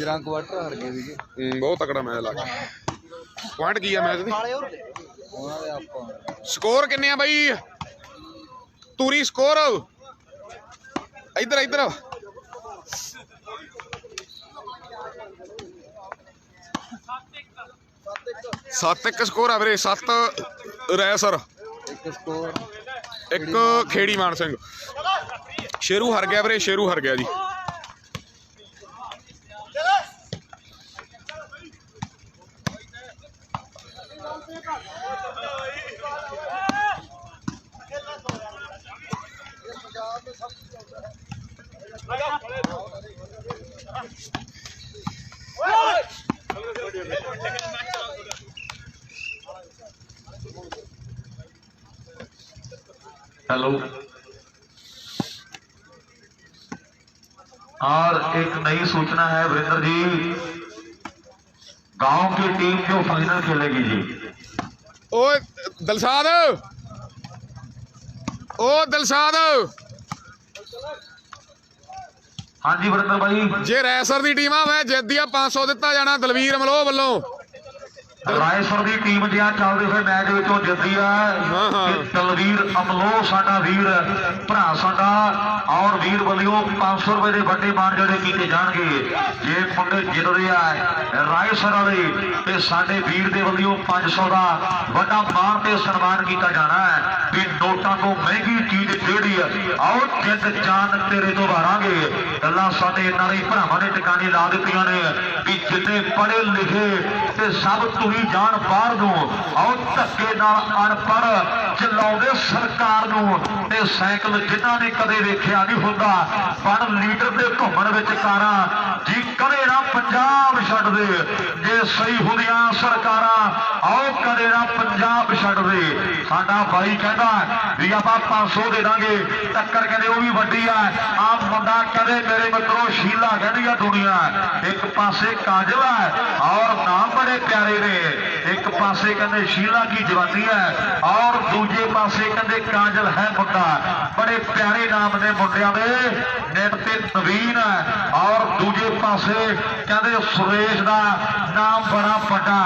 गुजरां quarter हार गए थे। बहुत तगड़ा मैच लगा। पॉइंट की है मैच दी? स्कोर किन्ने आ बई? तूरी स्कोर इधर इधर 7-1 स्कोर है वीरे। 7 रैसर, 1 खेड़ी मान सिंह। शेरू हार गया वीरे, शेरू हार गया जी। हेलो। और एक नई सूचना है वीरेंद्र जी, गांव की टीम जो फाइनल खेलेगी जी। ओ दिलशाद, ओ दिलशाद। हाँ जी वीरेंद्र भाई। जे रैसर की टीम आ मैं जित दिया 500 दिता जाना दलवीर अमलोह वालों। रायसर की टीम जो चलते हुए मैच विचों जितदी है दलवीर अमलोह साडा वीर भरा साडा और वीर वल्लियों 500 रुपए के वड्डे मान जोड़े किए जाएंगे। जे मुंडे जितते हैं रायसर वाले तो साडे वीर के वल्लियों 500 का वड्डा मान से सन्मान किया जाना है। भी नोटा को महंगी चीज जेड़ी है आओ जित जान तेरे तो वारांगे। गल्लां साडे इन्हां दे भरावां ने टिकाने ला दित्तियां ने भी जिन्ने पढ़े लिखे ते सब तुही जान बाहर दो आओ धक्के नाल अनपढ़ चलाउंदे सरकार नूं ते साइकिल जिन्हां ने कदे वेखिया नहीं हुंदा पढ़ लीडर दे घुमण विच कारां जी कदे ना पंजाब छड्ड दे। जे सही हुंदियां सरकारां आओ कदे ना पंजाब छड्ड दे। साडा भाई कहंदा भी आपां 500 दे दांगे, टक्कर कहंदे वो भी वड्डी है। आ मुंडा कहंदे मेरे मित्रों शीला कहंदी आ दुनिया एक पासे काजल है और नाम बड़े प्यारे ने। एक पासे कहते शीला की जवानी है और दूजे पासे कहते काजल है मुंडा। बड़े प्यारे नाम ने मुंडिया में नेट ते नवीन है और दूजे पासे कहते सुरेश का नाम बड़ा बड़ा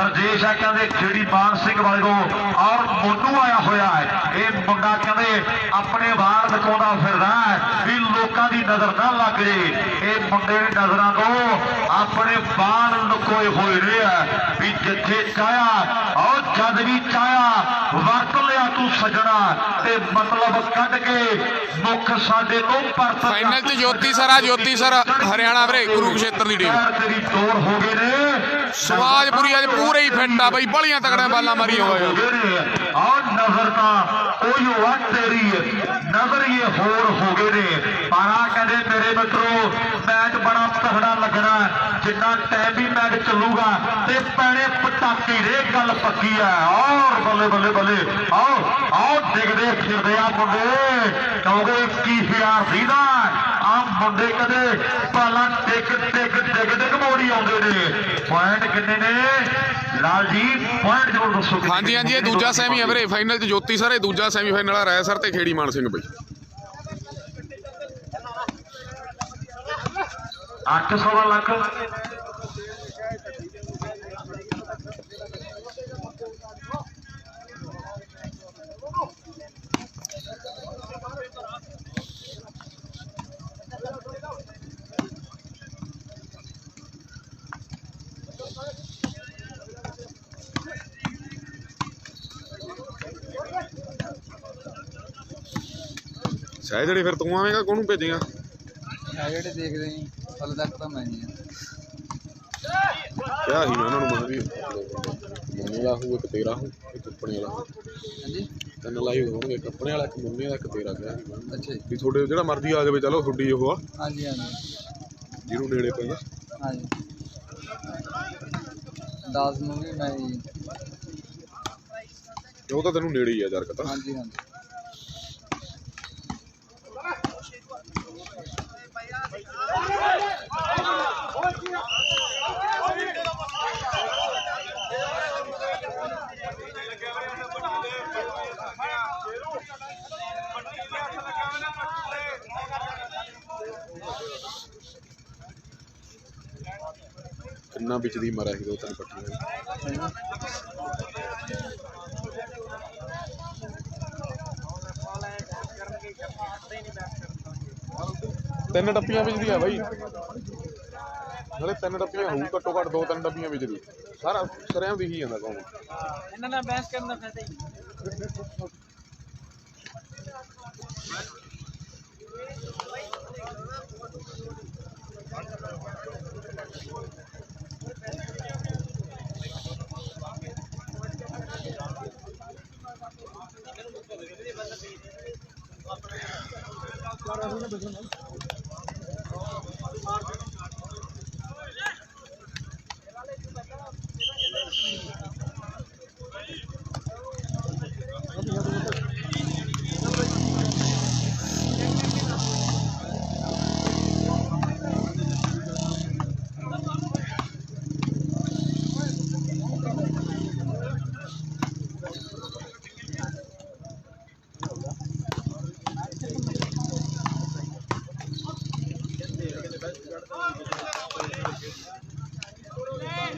रजेश है कहते खेड़ी मान सिंह वाले को और मोनू आया होया है। ये मुंडा कहते अपने वार दिखाता फिरदा है भी लोगों की नजर ना लग जाए। ये मुंडे की नजरों को अपने बाल लुकोए हुए रहे भी जिथे चाया और जद भी चाया वरत लिया तू सजना ते मतलब कट के मुख साडे तो परत। फाइनल च ज्योति सर आ, ज्योति सर हरियाणा वीरे कुरुक्षेत्र की टीम। तेरी तोड़ हो गए ने समाजपुरी अज पूरे ही फिट आ बई, बड़ियां तगड़े बालां मारी हुए और नजर का कोई हुआ तेरी नजर ये होर हो गए ने। पारा कहते मेरे मित्रों मैच बड़ा तगड़ा लगना जिन्ना टाइम भी मैच चलूगा ते पैने पटाके रे गल पक्की है। और बल्ले बल्ले बल्ले आओ आओ डिगदे फिरदे आ मुंडे क्योंकि 21,000 सीधा आ मुंडे कदे पाला टिक टिक टिक टिक मोड़ी आउंदे ने। पॉइंट किन्ने ने लाल जी? पॉइंट जरूर दसो। हाँ जी हाँ जी, दूजा सैमी है वीरे फाइनल च ज्योति सर, दूजा सैमीफाइनल आ रैसर ते खेड़ी मान सिंह बई। 800 ਲੱਖ शायद ਜਿਹੜੇ ਫਿਰ ਤੂੰ ਆਵੇਂਗਾ ਕੋਹਨੂੰ ਭੇਜੇਗਾ? ਜਿਹੜੇ ਦੇਖਦੇ ਆਂ ਹਲ ਤੱਕ ਤਾਂ ਮੈਂ ਨਹੀਂ ਕਿਹਾ ਸੀ ਮੈਂ ਉਹਨਾਂ ਨੂੰ ਮੈਂ ਵੀ ਮੁੰਨੇ ਦਾ ਹੋਊ ਇੱਕ ਤੇਰਾ ਹੋਊ ਇੱਕ ਕੱਪੜੇ ਵਾਲਾ। ਹਾਂਜੀ 3 ਲਾਈਵ ਹੋਣਗੇ, ਕੱਪੜੇ ਵਾਲਾ ਇੱਕ ਮੁੰਨੇ ਦਾ ਇੱਕ ਤੇਰਾ ਕਿਹਾ ਸੀ। ਅੱਛਾ ਵੀ ਤੁਹਾਡੇ ਜਿਹੜਾ ਮਰਜ਼ੀ ਆ ਜਾਵੇ ਚਲੋ ਤੁਹਾਡੀ ਉਹ ਆ ਹਾਂਜੀ ਹਾਂਜੀ ਜਿਹਨੂੰ ਨੇੜੇ ਪੈਂਦਾ। ਹਾਂਜੀ 10 ਨੂੰ ਵੀ ਮੈਂ ਉਹ ਤਾਂ ਤੈਨੂੰ ਨੇੜੇ ਹੀ ਆ ਜਰਕ ਤਾਂ। ਹਾਂਜੀ ਹਾਂਜੀ ਇੰਨਾ ਵਿੱਚ ਦੀ ਮਰਿਆ ਸੀ 2-3 ਪੱਟੀਆਂ। ਤਿੰਨ ਡੱਬੀਆਂ ਵਿੱਚ ਦੀ ਆ ਬਾਈ, ਨਾਲੇ 3 ਡੱਬੀਆਂ ਹੋਊ ਘੱਟੋ ਘੱਟ, 2-3 ਡੱਬੀਆਂ ਵਿੱਚ ਦੀ ਸਾਰਾ ਸਰਿਆਂ ਦਿਖੀ ਜਾਂਦਾ ਕੌਣ ਇਹਨਾਂ ਨਾਲ ਬਹਿਸ ਕਰਨ ਦਾ ਫਾਇਦਾ ਹੀ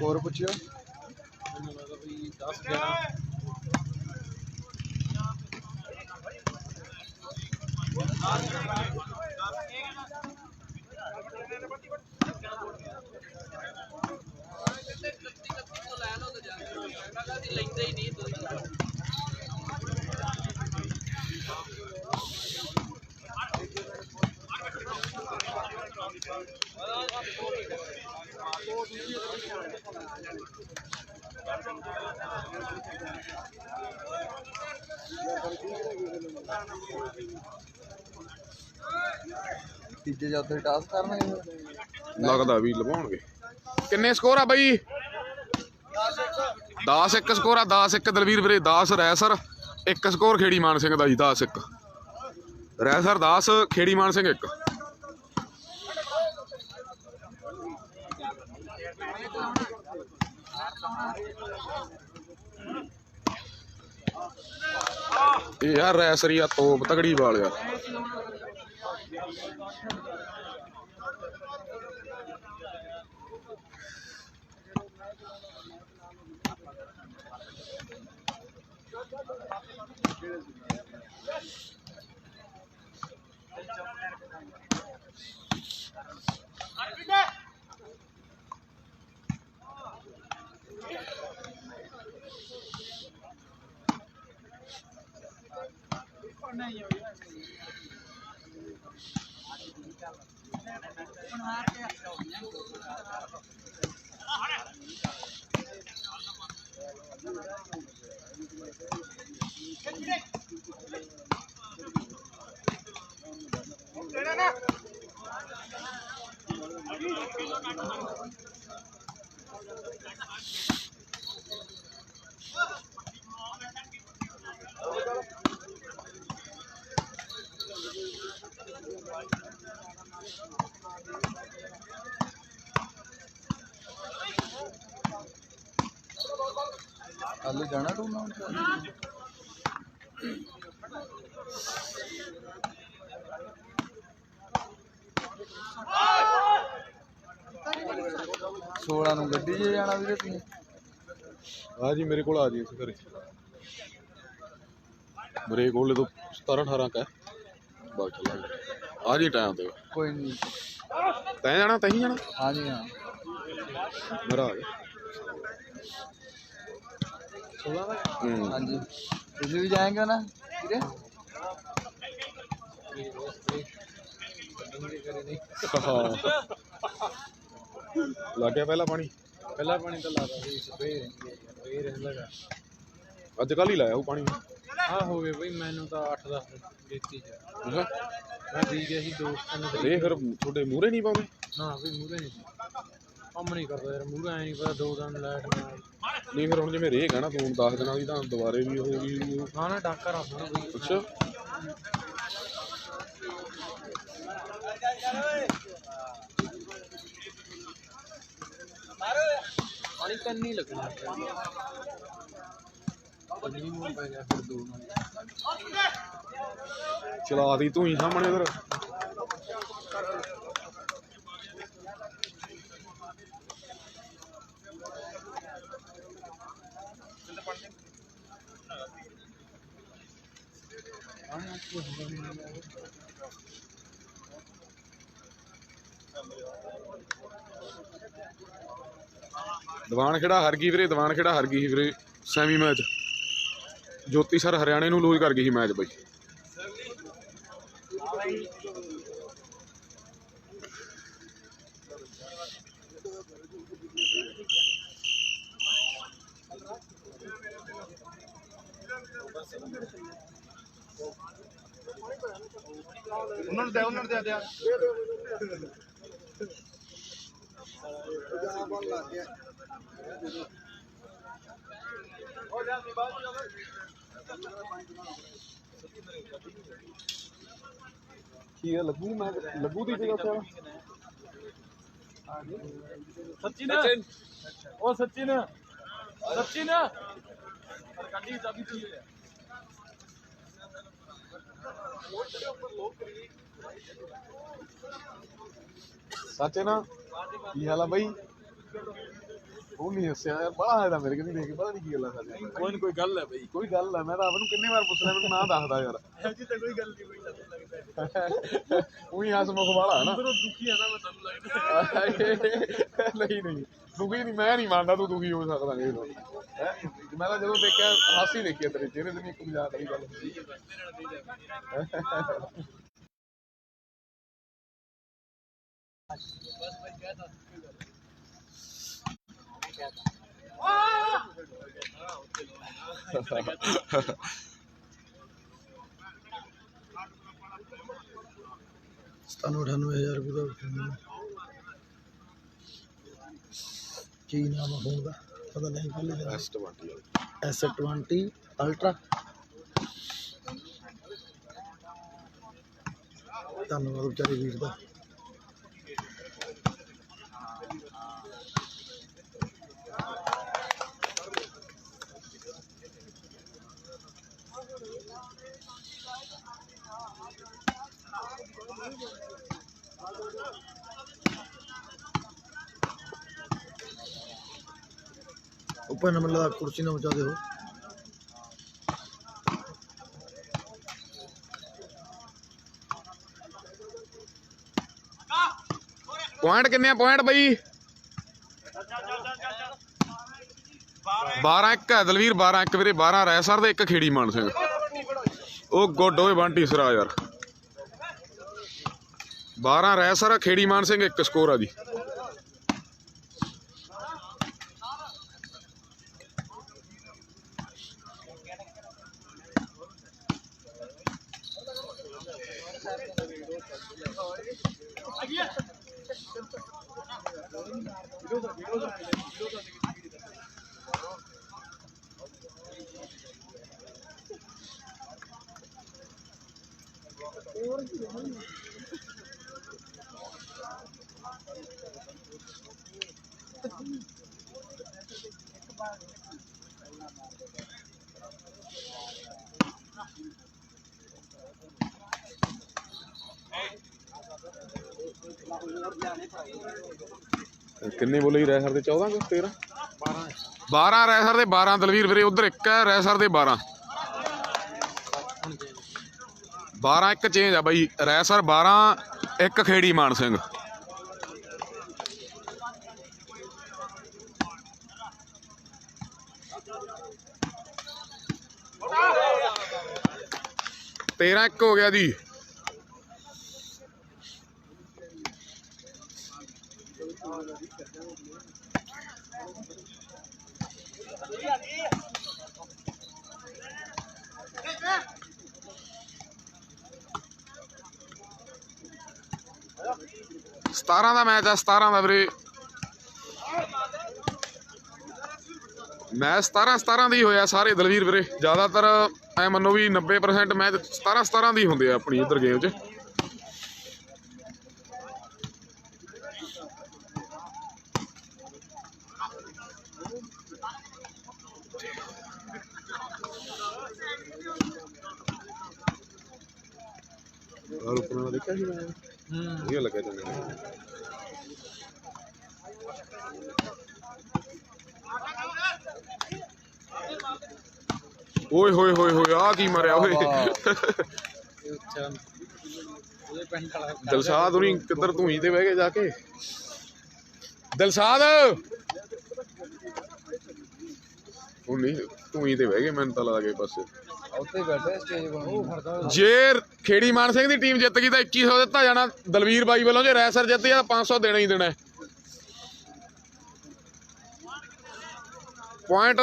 ਹੋਰ ਪੁੱਛਿਓ। 10-11 ਲੈਂਦੇ ਹੀ ਨਹੀਂ ਤੀਜੇ ਚੌਥੇ ਟਾਸਕ ਕਰਨਗੇ, ਲੱਗਦਾ ਵੀ ਲਵਾਉਣਗੇ। ਕਿੰਨੇ ਸਕੋਰ ਆ ਬਾਈ? 10-1 ਸਕੋਰ ਆ। 10-1 ਦਲਵੀਰ ਵੀਰੇ, 10 ਰੈਸਰ, 1 ਸਕੋਰ ਖੇੜੀ ਮਾਨ ਸਿੰਘ ਦਾ ਜੀ। 10-1 ਰੈਸਰ, 10 ਖੇੜੀ ਮਾਨ ਸਿੰਘ 1। ਇਹ ਯਾਰ ਰੈਸਰੀ ਆ ਤੋਪ ਤਗੜੀ ਵਾਲ ਯਾਰ। ਕੱਲ ਜਾਣਾ ਟੂਰਨਾਮੈਂਟ ਤੇ? ਸੋਲਾਂ ਨੂੰ ਗੱਡੀ 'ਚ ਜਾਣਾ ਵੀਰੇ ਤੁਸੀਂ? ਆ ਜੀ ਮੇਰੇ ਕੋਲ ਆ ਜੀ ਇਸ ਘਰੇ, ਮੇਰੇ ਕੋਲ ਤੋਂ 17-18 ਕਾ ਬਾਅਦ ਚੱਲਾਂਗੇ। ਆ ਜੀ ਟਾਈਮ ਤੇ ਕੋਈ ਨਹੀਂ। ਤੈਂ ਜਾਣਾ? ਤੈਂ ਹੀ ਜਾਣਾ? ਹਾਂਜੀ ਹਾਂ। ਮੇਰਾ ਆ ਗਿਆ। ਹਾਂਜੀ ਤੁਸੀਂ ਵੀ ਜਾਏਂਗੇ ਨਾ ਵੀਰੇ? ਲੱਗ ਗਿਆ ਪਹਿਲਾ ਪਾਣੀ? ਪਹਿਲਾ ਪਾਣੀ ਤਾਂ ਲਾਦਾ ਸੀ, ਸਪਰੇਅ ਰਹਿੰਦਾ ਅੱਜ ਕੱਲ੍ਹ ਹੀ ਲਾਇਆ ਉਹ ਪਾਣੀ। ਹਾਂ ਹੋ ਗਏ ਬਈ, ਮੈਨੂੰ ਤਾਂ 8-10 ਦਿੱਤੀ ਜਾ। ਮੈਂ ਪੀ ਗਿਆ ਸੀ 2-3 ਇਹ ਫਿਰ ਤੁਹਾਡੇ ਮੂਹਰੇ ਨਹੀਂ ਪਾਉਂਦੇ? ਨਾ ਵੀ ਮੂਹਰੇ ਨਹੀਂ ਕੰਮ ਨਹੀਂ ਕਰਦਾ ਯਾਰ, ਮੂਹਰੇ ਐ ਨਹੀਂ ਪਤਾ 2 ਦਿਨ ਲਾਈਟ ਨਹੀਂ ਫਿਰ ਹੁਣ ਜਿਵੇਂ ਰੇਹ ਕਹਿਣਾ ਤੂੰ 10 ਦਿਨਾਂ ਦੀ ਤਾਂ ਦੁਬਾਰੇ ਵੀ ਹੋ ਗਈ। ਨਾ ਡਾਕਾ ਰੱਖਣਾ ਬਈ। ਅੱਛਾ ਪਾਣੀ ਕੰਨੀ ਲੱਗਣਾ ਕੰਨੀ ਮੂੰਹ ਪੈ ਗਿਆ ਫਿਰ 2 ਨਾਲ ਚਲਾ ਦੀ ਤੂੰ ਹੀ ਸਾਹਮਣੇ ਉਧਰ। ਦੀਵਾਨ ਖੇੜਾ ਹਾਰ ਗਈ ਵੀਰੇ, ਦੀਵਾਨ ਖੇੜਾ ਹਾਰ ਗਈ ਸੀ ਵੀਰੇ ਸੈਮੀ ਮੈਚ। ਜੋਤੀ ਸਰ ਹਰਿਆਣੇ ਨੂੰ ਲੂਜ਼ ਕਰ ਗਈ ਸੀ ਮੈਚ ਬਾਈ। ਉਹਨਾਂ ਨੂੰ ਦੇ ਦਿਆ ਕੀ ਲੱਗੂ ਮੈਂ ਲੱਗੂ ਦੀ ਜਗ੍ਹਾ ਤੇ सचिन ओ सचिन सचिन गाड़ी चाबी तो ले ਸੱਚ ਨਾ ਕੀ ਹਾਲ ਆ ਬਾਈ? ਉਹ ਨਹੀਂ ਹੱਸਿਆ ਯਾਰ, ਬੜਾ ਹਾਇਦਾ ਮੇਰੇ ਕਿੰਨੀ ਦੇਖ ਕੇ ਪਤਾ ਨਹੀਂ ਕੀ ਗੱਲ ਆ ਸਾਡੇ। कोई गल है भाई ਕੋਈ ਗੱਲ ਆ, ਮੈਂ ਤਾਂ ਆਪ ਨੂੰ ਕਿੰਨੇ ਵਾਰ ਪੁੱਛ ਲਿਆ, ਮੈਨੂੰ ਨਾ ਦੱਸਦਾ ਯਾਰ। ऐसी तो कोई गल नहीं कोई लगता ਉਹੀ ਹਸਮੁਖ ਵਾਲਾ ਹੈ ਨਾ। अंदरों दुखी है ना मैं तब लगता ਨਹੀਂ ਨਹੀਂ ਦੁਖੀ ਨਹੀਂ, ਮੈਂ ਨਹੀਂ ਮੰਨਦਾ ਤੂੰ ਦੁਖੀ ਹੋ ਸਕਦਾ ਇਹ ਤੋਂ ਹੈ। ਮੈਂ ਤਾਂ ਜਦੋਂ ਦੇਖਿਆ ਹਾਸੀ ਦੇਖੀ ਤੇਰੇ ਚਿਹਰੇ ਤੇ, ਨਹੀਂ ਇੱਕ ਮਜ਼ਾਕ ਵਾਲੀ ਗੱਲ ਹੁੰਦੀ। $97,000 ਦਾ ਕੀ ਨਾਮ ਆ ਫੋਨ ਦਾ ਪਤਾ ਨਹੀਂ ਕਿਹਨੇ S20 ਅਲਟਰਾ। ਧੰਨਵਾਦ ਵਿਚਾਰੇ ਵੀਰ ਦਾ। ऊपर नंबर लगा कुर्सी ना बचा दे हो। ਪੁਆਇੰਟ ਕਿੰਨੇ ਆ ਪੁਆਇੰਟ ਬਈ? 12-1 ਹੈ ਦਲਵੀਰ, 12-1 ਵੀਰੇ। 12 ਰੈਸਰ ਦੇ, 1 ਖੇੜੀ ਮਾਨ ਸਿੰਘ। ਉਹ ਗੁੱਡ ਓਏ ਬੰਟੀ ਸਰਾ ਯਾਰ। 12 ਰੈਸਰ, ਖੇੜੀ ਮਾਨ ਸਿੰਘ 1 ਸਕੋਰ ਆ ਜੀ। ਕਿੰਨੇ ਬੋਲੇ ਜੀ ਰੈਸਰ ਦੇ? 14 ਕਿ 13? 12 ਰੈਸਰ ਦੇ 12 ਦਲਵੀਰ ਵੀਰੇ। ਉਧਰ 1 ਹੈ ਰੈਸਰ ਦੇ 12। 12-1 ਚੇਂਜ ਆ ਬਾਈ। ਰੈਸਰ 12, 1 ਖੇੜੀ ਮਾਨ ਸਿੰਘ। ਤੇਰਾਂ 1 ਹੋ ਗਿਆ ਜੀ। ਸਤਾਰਾਂ ਦਾ ਮੈਚ ਆ, 17 ਦਾ ਵੀਰੇ ਮੈਚ। 17 ਦੀ ਹੋਇਆ ਸਾਰੇ ਦਲਵੀਰ ਵੀਰੇ। ਜ਼ਿਆਦਾਤਰ ਐ ਮੰਨੋ ਵੀ 90% ਮੈਚ 17 ਦੀ ਹੁੰਦੇ ਆ ਆਪਣੀ ਇੱਧਰ ਗੇਮ 'ਚ। ਰੁਕਣਾ ਦੇਖਿਆ ਸੀ ਮੈਂ, ਵਧੀਆ ਲੱਗਿਆ ਤੈਨੂੰ? ਓਏ ਹੋਏ ਹੋਏ ਹੋਏ ਆ ਕੀ ਮਰਿਆ ਓਏ ਅੱਛਾ ਉਹਦੇ ਪਿੰਡ ਵਾਲਾ ਦਿਲਸ਼ਾਦ ਹੁਣੀ ਕਿੱਧਰ ਤੂੰ ਹੀ ਤੇ ਬਹਿ ਗਏ ਜਾ ਕੇ ਦਿਲਸ਼ਾਦ ਉਹ ਨਹੀਂ ਤੂੰ ਹੀ ਤੇ ਬਹਿ ਗਏ ਮੈਨੂੰ ਤਾਂ ਲੱਗਾ ਪਾਸੇ ਉੱਥੇ ਬੈਠੇ ਸਟੇਜ ਕੋਲ ਜੇ ਖੇੜੀ ਮਾਨ ਸਿੰਘ ਦੀ ਟੀਮ ਜਿੱਤ ਗਈ ਤਾਂ 2100 ਦਿੱਤਾ ਜਾਣਾ ਦਲਵੀਰ ਬਾਈ ਵੱਲੋਂ ਜੇ ਰੈਸਰ ਜਿੱਤ ਗਿਆ ਤਾਂ 500 ਦੇਣਾ ਹੀ ਦੇਣਾ ਪੁਆਇੰਟ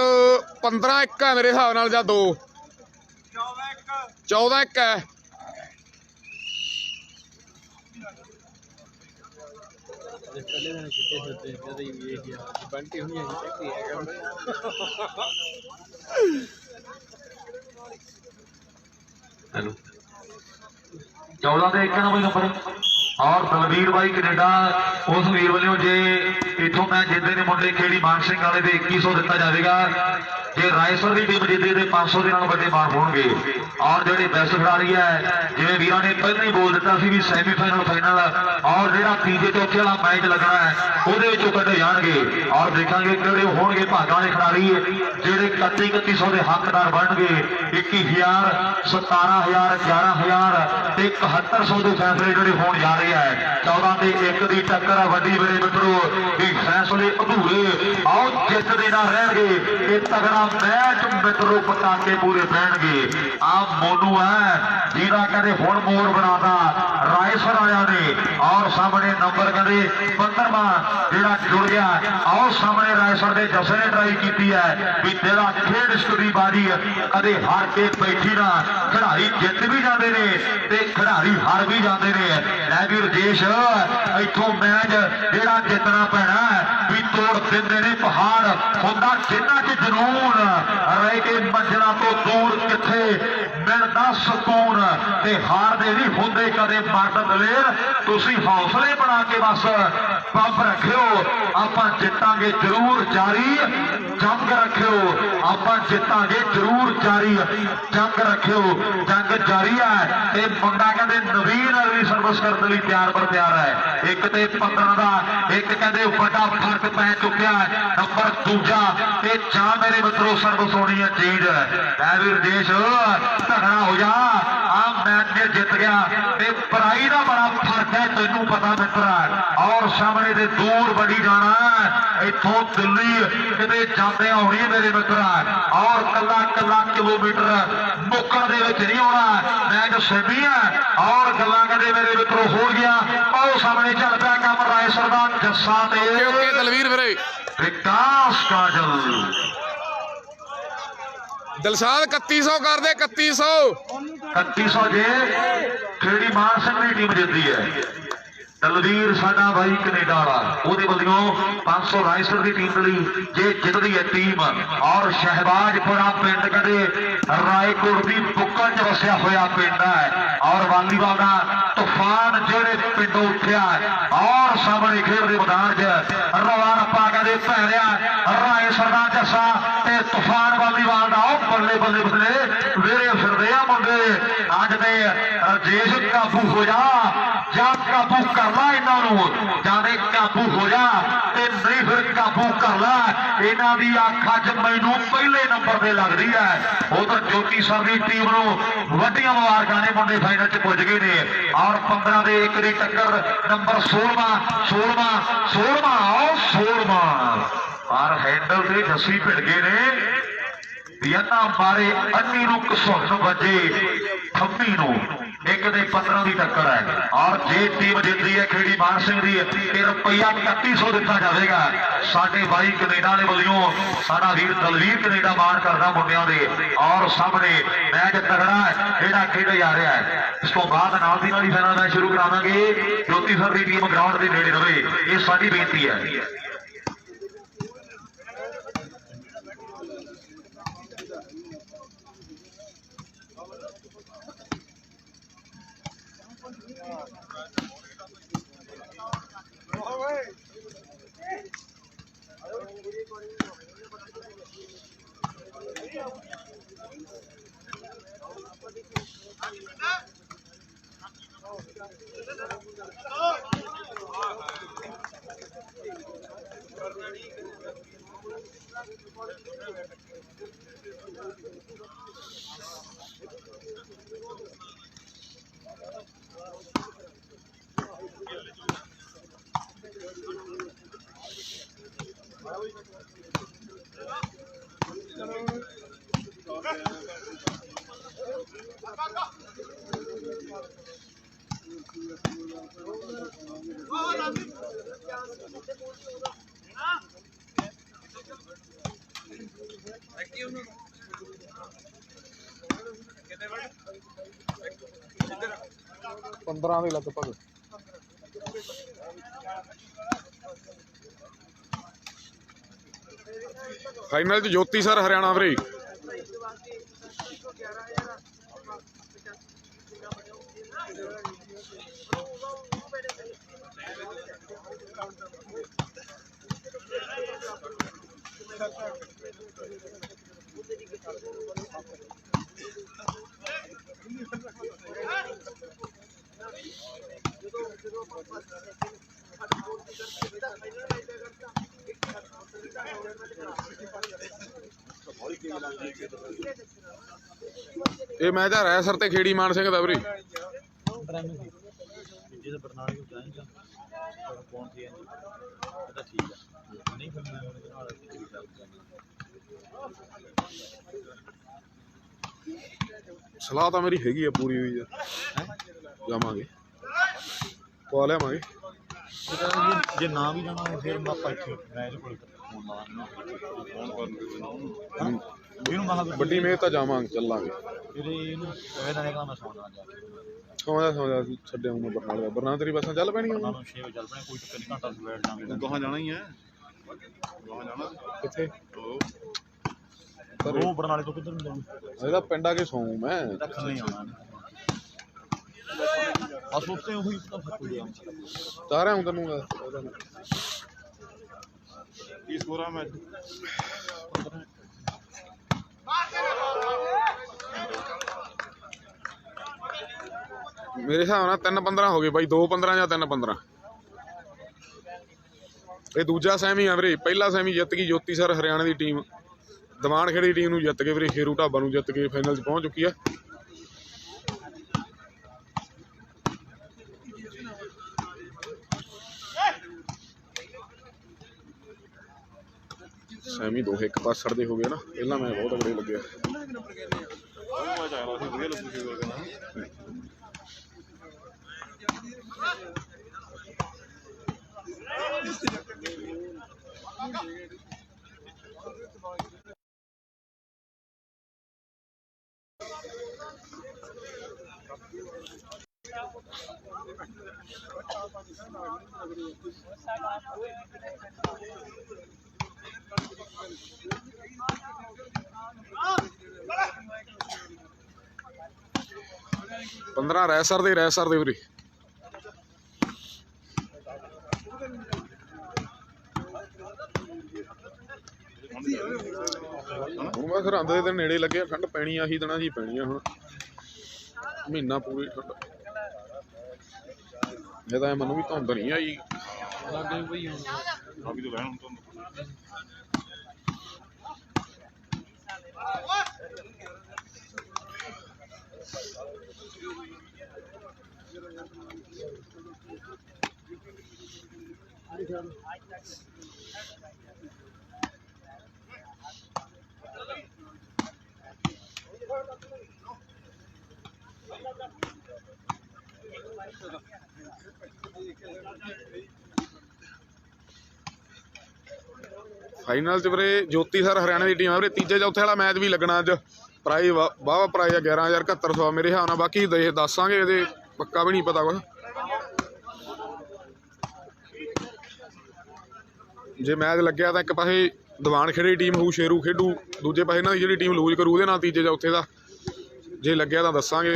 15-1 ਹੈ ਮੇਰੇ ਹਿਸਾਬ ਨਾਲ ਜਾਂ 2 14-1 ਹੈ ਪਹਿਲੇ ਦਿਨ ਕਿਤੇ ਹੁੰਦੇ ਜਦ ਹੀ ਵੇਖ ਗਿਆ ਬੰਟੀ ਹੁਣੀ ਆ ਜੀ ਹੈਗਾ 14 ਦੇ 91 ਨੰਬਰ और दलवीर भाई कनेडा उस वीर वालों जे इथों मैं जितने ने मुंडे खेड़ी मान सिंह वाले 2100 दिता जाएगा जे रायसर की टीम जीती तो 500 के बड़े मान होंगे और जो बेस्ट खिलाड़ी है जिवें वीर ने पहले ही बोल दिता सी भी सैमीफाइनल फाइनल और जो तीजे चौथे वाला मैच लगना है वो कटे जाएंगे और देखा कि होंगे भागों के खिलाड़ी जोड़े 3100 के हकदार बनगे 21,000 17,000 11,000 7100 के फैसले जोड़े हो जा रहे हैं 14 के 1 की टक्कर वड्डी मेरे मित्रों फैसले अधूरे आओ जित देना रहेंगे ये तगड़ा मैच मित्रों पटा के पूरे बहनगे आप मोनू है जिला कहते हुण मोड़ बनाता रायसर आया ने और सामने नंबर कहते 15वां जिहड़ा जुड़ गया आओ सामने रायसर के जसे ने ट्राई की है भी तेरा खेड स्टोरी बाजी कदे हार के बैठी ना खिडारी जित भी जाते हैं ते खिडारी हार भी जाते हैं भी रजेश इथों मैच जिहड़ा जितना पैना भी तोड़ दिंदे ने पहाड़ हुंदा जिन्हां च जनून रह के मंजिलां तो दूर किथे मिलदा सकून ते हार दे नहीं हुंदे कदे मर्द दलेर तुसीं हौसले बना के बस पंप रखियो आपां जितांगे जरूर जारी जंग रखियो आपां जितांगे जरूर जारी जंग रखियो जंग जारी है ते मुंडा कहंदे नवीन अगली सर्विस करने लई तैयार पर तैयार है एक ते 15 का एक कहते बड़ा फर्क पै चुका है नंबर दूजा ते जा मेरे मित्रों सर्विस होनी है चेंज है भी रजेश तगड़ा हो जा आ मैच जित गया ते पराई का बड़ा फर्क है तेनू पता मित्र और सामने से दूर बड़ी जाना इथों दिल्ली किते जाते होनी मेरे मित्र और कला कला किलोमीटर मुक्कण दे विच नहीं होना मैच सेमी है और गल्लां कहते मेरे मित्रों हो गया और सामने चल पाया काम रायसर दा जस्सा ते दलवीर वीरे विकास काजल दिलशाद 3100 कर दे 3100 जे खेड़ी मान सिंह की टीम जीती है दलवीर साडा भाई कनेडा वाला ਉਹਦੇ ਵੱਲੋਂ 500 ਰਾਇਸਰ ਦੀ ਟੀਮ ਲਈ ਜੇ ਜਿੱਤਦੀ ਹੈ ਟੀਮ ਔਰ ਸ਼ਹਿਬਾਜ਼ਪੁਰਾ ਪਿੰਡ ਕਹਿੰਦੇ ਰਾਏਕੋਟ ਦੀ ਬੁੱਕਲ 'ਚ ਵਸਿਆ ਹੋਇਆ ਪਿੰਡ ਹੈ ਔਰ ਵਾਲੀਬਾਲ ਦਾ ਤੂਫਾਨ ਜਿਹੜੇ ਪਿੰਡੋਂ ਉੱਠਿਆ ਔਰ ਸਾਹਮਣੇ ਖੇਡਦੇ ਮੈਦਾਨ 'ਚ ਰਵਾ ਰੱਪਾ ਕਹਿੰਦੇ ਪੈ ਰਿਹਾ ਰਾਇਸਰ ਦਾ ਜੱਸਾ ਤੇ ਤੂਫਾਨ ਵਾਲੀਬਾਲ ਦਾ ਉਹ ਬੱਲੇ ਬੱਲੇ ਬੱਲੇ ਵੇਰੇ ਫਿਰਦੇ ਆ ਮੁੰਡੇ ਅੱਜ ਦੇ ਰਜੇਸ਼ ਕਾਬੂ ਹੋ ਜਾ ਜਾਂ ਕਾਬੂ ਕਰ ला इन्हों जाने काबू हो जा नहीं फिर काबू कर ला इन्हों की अख अज मैनू पहले नंबर पर लगती है उधर ज्योति सर की टीम को वड्डियां मुबारकां ने मुंडे फाइनल च पुज गए ने और 15 के 1 की टक्कर नंबर 16वां और हैंडल से जस्सी भिड़ गए ने बियना मारे अन्नी नूं घसुन वजे थम्मी नूं एक दे 15 की टक्कर है और जे टीम जीतती है खेड़ी मान सिंह की रुपया 3100 दिता जाएगा साडे भाई कनेडा के वलों साडा वीर दलवीर कनेडा मान करदा मुंडियां दे और सामने मैच तगड़ा है जेड़ा खेडे जा रहा है इस तो बाद नाल दी नाल ही फाइनल मैच शुरू करावांगे ज्योति सर की टीम ग्राउंड के नेड़े रहे ये साडी बेनती है 15 ਦੇ ਲਗਭਗ। ਫਾਈਨਲ 'ਚ ਜੋਤੀ ਸਰ ਹਰਿਆਣਾ ਵੀਰੇ। ਇਹ ਮੈਚ ਆ ਰਾਇਸਰ ਤੇ ਖੇੜੀ ਮਾਨ ਸਿੰਘ ਦਾ ਵੀਰੇ। ਜੇ ਬਰਨਾਲੇ ਨੂੰ ਚਾਹੀਦਾ ਤਾਂ ਕੌਣ ਸੀ ਇਹ ਤਾਂ ਠੀਕ ਆ ਨਹੀਂ ਫਿਰ ਮੈਂ ਉਹਦੇ ਨਾਲ ਸਲਾਹ ਤਾਂ ਮੇਰੀ ਹੈਗੀ ਆ ਪੂਰੀ ਹੋਈ ਆ, ਜਾਵਾਂਗੇ ਪਾ ਲਿਆਵਾਂਗੇ। ਜੇ ਨਾ ਵੀ ਜਾਣਾ ਫਿਰ ਮੈਂ ਆਪਾਂ ਇੱਥੇ ਮੈਂ ਇਹਦੇ ਕੋਲ ਫੋਨ ਲਾਵਾਂਗਾ ਇਹਨੂੰ ਮਹਾ ਵੱਡੀ ਮੇਜ ਤਾਂ ਜਾਵਾਂਗੇ, ਚੱਲਾਂਗੇ। ਇਹਨੂੰ ਕਹਿੰਦਾ ਹੈਗਾ ਮੈਂ ਸੌਣਾ ਜਾ ਕੇ ਸੌਂਦਾ ਛੱਡਿਆ ਮੈਂ ਬਰਨਾਲੇ। ਬਰਨਾਲੇ ਤੇਰੀ ਬੱਸਾਂ ਚੱਲ ਪੈਣੀਆਂ ਉਹਨਾਂ ਨੂੰ 6 ਵਜੇ ਚੱਲ ਪੈਣੇ, ਕੋਈ ਚੱਕਰ ਨਹੀਂ, ਘੰਟਾ ਅਸੀਂ ਬੈਠ ਜਾਵਾਂਗੇ। ਗਾਹਾਂ ਜਾਣਾ ਹੀ ਹੈ, ਗਾਹਾਂ ਜਾਣਾ ਕਿੱਥੇ? ਉਹ ਬਰਨਾਲੇ ਤੋਂ ਕਿੱਧਰ ਨੂੰ ਜਾਊਂ? ਇਹਦਾ ਪਿੰਡ ਆ ਕੇ ਸੌਂ ਮੈਂ ਰੱਖਣ ਨਹੀਂ ਆਉਣਾ ਬਸ ਉੱਤੇ ਉਹੀ ਤਾਂ ਫੱਟੂ ਗਿਆ ਤਾਰਿਆਂ ਨੂੰ ਤੈਨੂੰ ਕੀ ਸਕੋਰ ਆ ਮੈਚ? ਮੇਰੇ ਹਿਸਾਬ ਨਾਲ 3-15 ਹੋ ਗਏ ਬਾਈ, 2-15 ਜਾਂ 3-15। ਇਹ ਦੂਜਾ ਸੈਮੀ ਆ ਵੀਰੇ। ਪਹਿਲਾ ਸੈਮੀ ਜਿੱਤ ਗਈ ਜੋਤੀ ਸਰ ਹਰਿਆਣਾ ਦੀ ਟੀਮ, ਦੀਵਾਨ ਖੇੜੀ ਟੀਮ ਨੂੰ ਜਿੱਤ ਕੇ ਵੀਰੇ ਖੇਰੂ ਢਾਬਾ ਨੂੰ ਜਿੱਤ ਕੇ ਫਾਈਨਲ 'ਚ ਪਹੁੰਚ ਚੁੱਕੀ ਆ। ਸੈਮੀ 2 ਇੱਕ ਪਾਸੜ ਦੇ ਹੋ ਗਏ ਨਾ, ਪਹਿਲਾਂ ਮੈਂ ਬਹੁਤ ਅਗੜੇ ਲੱਗਿਆ। ਵਧੀਆ ਲੱਗੂ 15 ਰੈਸਰ ਦੇ ਵੀਰੇ। ਹੁਣ ਮੈਂ ਸਰਹੰਦ ਦੇ ਨੇੜੇ ਲੱਗਿਆ, ਠੰਡ ਪੈਣੀ ਆਹੀ ਦਿਨਾਂ ਜੀ ਪੈਣੀ ਆ ਹੁਣ, ਮਹੀਨਾ ਪੂਰੀ ਠੰਡ। ਇਹ ਤਾਂ ਮੈਨੂੰ ਵੀ ਧੁੰਦ ਨਹੀਂ ਆਈ ਲੱਗੇ ਬਈ ਹੁਣ ਅਭੀ ਤੋਂ ਰਹਿਣ ਤੋਂ ਫਾਈਨਲ 'ਚ ਵੀਰੇ ਜੋਤੀ ਸਰ ਹਰਿਆਣਾ ਦੀ ਟੀਮ ਆ ਵੀਰੇ। ਤੀਜੇ ਚੌਥੇ ਵਾਲਾ ਮੈਚ ਵੀ ਲੱਗਣਾ ਅੱਜ। ਪ੍ਰਾਈਜ਼ ਵਾਹਵਾ ਪ੍ਰਾਈਜ਼ ਆ 11,7100 ਮੇਰੇ ਹਿਸਾਬ ਨਾਲ। ਬਾਕੀ ਦੱਸਾਂਗੇ, ਇਹਦੇ ਪੱਕਾ ਵੀ ਨਹੀਂ ਪਤਾ ਕੁਛ। ਜੇ ਮੈਚ ਲੱਗਿਆ ਤਾਂ ਇੱਕ ਪਾਸੇ ਦੀਵਾਨ ਖੇੜੀ ਟੀਮ ਹੋਊ, ਸ਼ੇਰੂ ਖੇਡੂ, ਦੂਜੇ ਪਾਸੇ ਇਹਨਾਂ ਦੀ ਜਿਹੜੀ ਟੀਮ ਲੂਜ਼ ਕਰੂ ਉਹਦੇ ਨਾਲ ਤੀਜੇ ਚੌਥੇ ਦਾ। ਜੇ ਲੱਗਿਆ ਤਾਂ ਦੱਸਾਂਗੇ।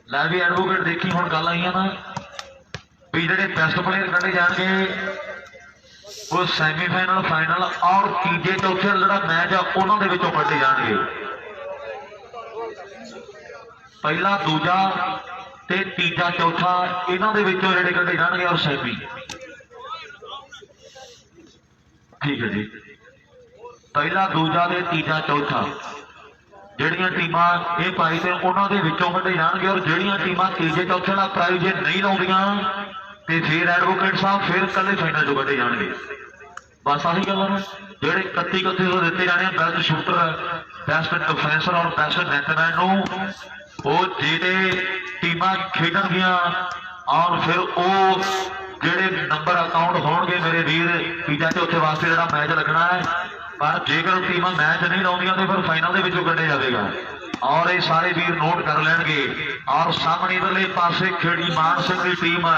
ਲੈ ਵੀ ਐਡਵੋਕੇਟ ਦੇਖੀ ਹੁਣ ਗੱਲ ਆਈਆਂ ਨਾ ਵੀ ਜਿਹੜੇ ਬੈਸਟ ਪਲੇਅਰ ਕੱਢੇ ਜਾਣਗੇ ਉਹ ਸੈਮੀਫਾਈਨਲ, ਫਾਈਨਲ ਔਰ ਤੀਜੇ ਚੌਥੇ ਜਿਹੜਾ ਮੈਚ ਆ ਉਹਨਾਂ ਦੇ ਵਿੱਚੋਂ ਕੱਢੇ ਜਾਣਗੇ। ਪਹਿਲਾ, ਦੂਜਾ ਤੇ ਤੀਜਾ ਚੌਥਾ ਇਹਨਾਂ ਦੇ ਵਿੱਚੋਂ ਜਿਹੜੇ ਕੱਢੇ ਜਾਣਗੇ ਔਰ ਸੈਮੀ। ਠੀਕ ਹੈ ਜੀ। ਪਹਿਲਾ, ਦੂਜਾ ਤੇ ਤੀਜਾ, ਚੌਥਾ ਜਿਹੜੀਆਂ ਟੀਮਾਂ ਇਹ ਪਾਈ ਤੇ ਉਹਨਾਂ ਦੇ ਵਿੱਚੋਂ ਕੱਢੇ ਜਾਣਗੇ। ਔਰ ਜਿਹੜੀਆਂ ਟੀਮਾਂ ਤੀਜੇ ਚੌਥੇ ਦਾ ਪ੍ਰਾਈਜ਼ ਨਹੀਂ ਲਾਉਂਦੀਆਂ ਤੇ ਫਿਰ ਐਡਵੋਕੇਟ ਸਾਹਿਬ ਫਿਰ ਕੱਲੇ ਫਾਈਨਲ ਚੋਂ ਕੱਢੇ ਜਾਣਗੇ। ਬਸ ਆਹੀ ਗੱਲਾਂ ਨੇ। ਜਿਹੜੇ 31 ਦਿੱਤੇ ਜਾਣੇ ਬੈਸਟ ਸ਼ੂਟਰ, ਬੈਸਟ ਡਿਫੈਂਸਰ ਔਰ ਬੈਸਟ ਨੈਟਮੈਨ ਨੂੰ ਉਹ ਜਿਹੜੇ ਟੀਮਾਂ ਖੇਡਣਗੀਆਂ ਔਰ ਫਿਰ ਉਹ ਜਿਹੜੇ ਨੰਬਰ ਅਕਾਊਂਟ ਹੋਣਗੇ ਮੇਰੇ ਵੀਰ ਤੀਜਾ ਚੌਥੇ ਵਾਸਤੇ ਜਿਹੜਾ ਮੈਚ ਲੱਗਣਾ ਹੈ। पर जेकर टीम मैच नहीं लाउंदियां तो फिर फाइनल के विचों कढ़िया जाएगा। और ये सारे वीर नोट कर लेंगे। और सामने वाले पासे खेड़ी मान सिंह की टीम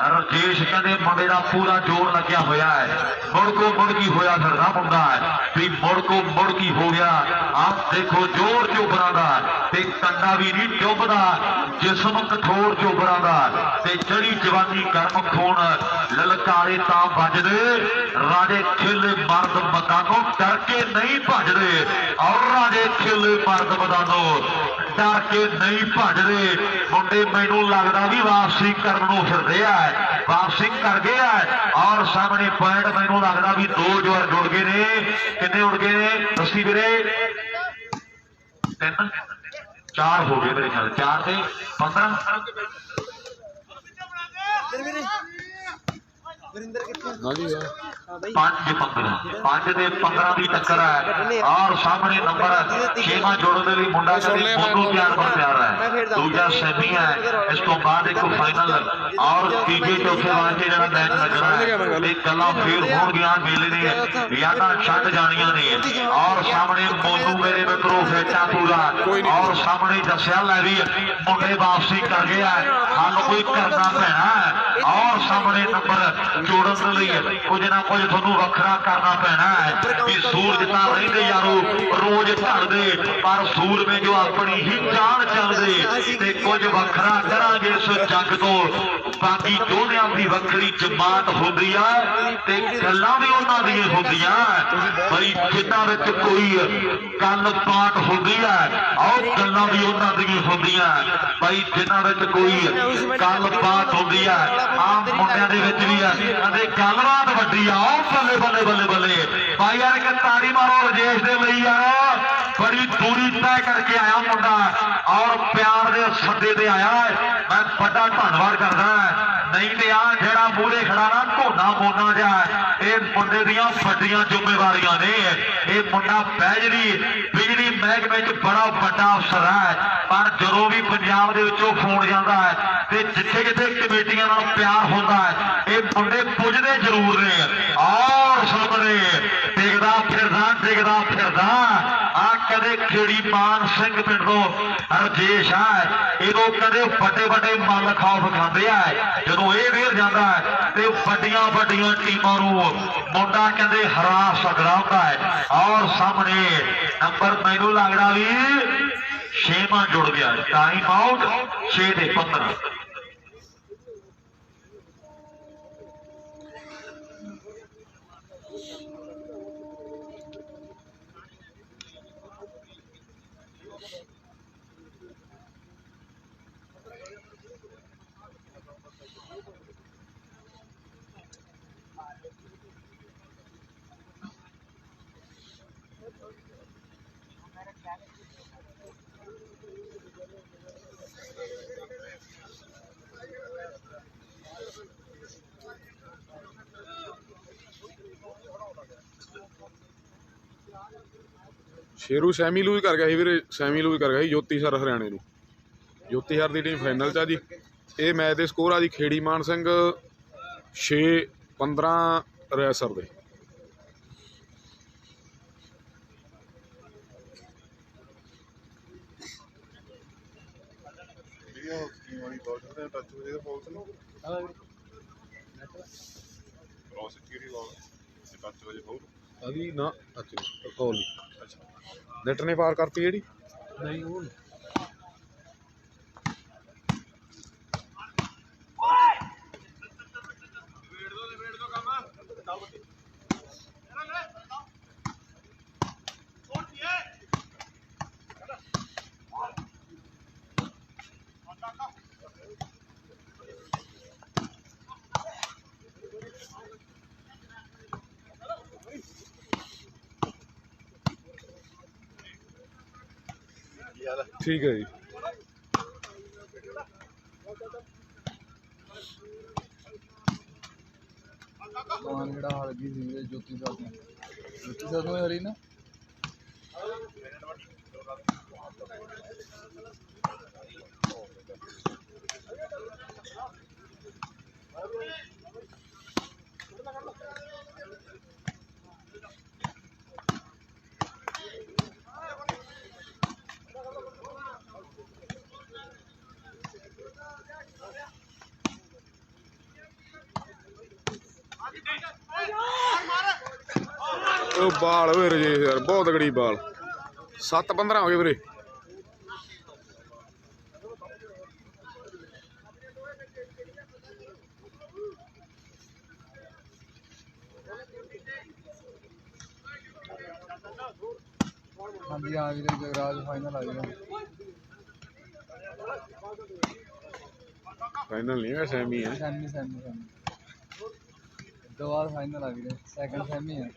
राजेश कहते मुंडे का पूरा जोर लग्या होया है। मुड़को मुड़की होया फिरदा मुंडा है भी मुड़को मुड़की हो गया। आप देखो जोर चोबरा का ते कंडा भी नहीं चुभदा, जिस्म कठोर चोबरा का ते जड़ी जवानी गर्म खून ललकारे तां बजदे। राजे खिले मर्द मदानो डर के नहीं भजदे और राजे खिले मर्द मदानो डर के नहीं भजदे। मुंडे मैनू लगदा भी वापसी करन नूं फिरदे आ, वापसी कर गया है। और सामने पॉइंट मैनू लगदा भी 2 जोर जुड़ गए ने। कितने उड़ गए ने दसी वीरे? 3 4 हो गए मेरे ख्याल 4 से 15 5 से 15 की टक्कर है। और सामने नंबर 6वां जोड़ने के लिए मुंडा मोनू तैयार पर तैयार है। दूजा सैमी है। इस तो बाद एक फाइनल और तीजे चौथे वास्ते जो मैच लगना है। गल्लां फिर हो गया मेले ने यादां छड्ड जानियां ने। और सामने मोनू मेरे मित्रों फेटा पूरा। और सामने दसिया लै भी मुंडे वापसी कर गया है। हाल कोई करना पैना है। और सामने नंबर जोड़न लई कुछ ना कुछ थानू वखरा करना पैना है कि सूरज तां रहिंदे यारो रोज ढलदे पर सूर में जो अपनी ही जान चलदे ते कुछ वखरा करांगे इस जग तो। बाकी जोधियां दी वखरी जमात हुंदी है ते गल्लां भी उन्हां दी हुंदियां बई जिन्हां विच कोई गल बात हुंदी है और गल्लां भी उन्हां दी हुंदियां बई जिन्हां विच कोई गल बात हुंदी है। आम मुंडियां दे विच भी है कदे गलबात वड्डी आओ बल्ले बल्ले बल्ले बल्ले भाई यार एक ताड़ी मारो राजेश दे लई यार। बड़ी दूरी तय करके आया मुंडा और प्यार दे सद्दे ते आया है। मैं बड़ा धन्नवाद करदा नहीं तो आ जेड़ा मूहरे खड़ा ना घोना मोना जा ये मुंडे दियां वड्डियां जिम्मेवारियां ने। ये मुंडा बिजली महकमे च बड़ा बड़ा अफसर है पर जदों भी पंजाब दे विचों फोन जाता है ते जिथे जिथे कमेटियां नाल प्यार होंदा है ये मुंडे पुजदे जरूर ने। और सामने डिगदा फिरदा आ कदे खेड़ी मान सिंह पिंडों राजेश है। इदों कदे बड़े बड़े मल खौफ खांदे है जदों ये वेर जाता है तो वड्डियां वड्डियां टीमां नूं मुंडा कहंदे हरा सकदा हुंदा है। और सामने नंबर मैनू लगदा भी 6वां जुड़ गया। टाइम आउट 6 ते 15। शेरू सैमी लूज कर गया वीरे, सैमी लूज कर गया ज्योति सर हरियाणे नूं। ज्योति सर की टीम फाइनल च आ जी। ये मैच के स्कोर आ जी खेड़ी मान सिंह 6-15 रैसर दे। अभी ना टच कॉल नेट ने पार करती जी नहीं वो ठीक है जी। ज्योति साहब में हरी ना बाल वीर जी यार बहुत तगड़ी बाल 7-15 हो गए वीरे। हाँ जी हाँ वीरे जगराज फाइनल आ गया फाइनल नहीं है सेमी है सैमी सैमी सैमी दो बार फाइनल आ गया सेकंड सैमी है।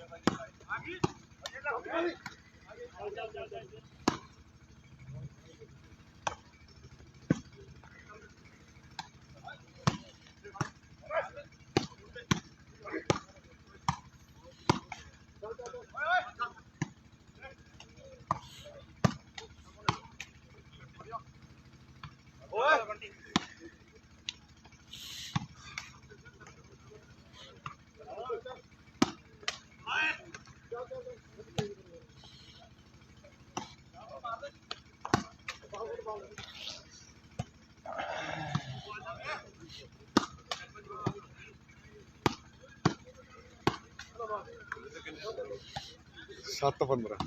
सत्त 15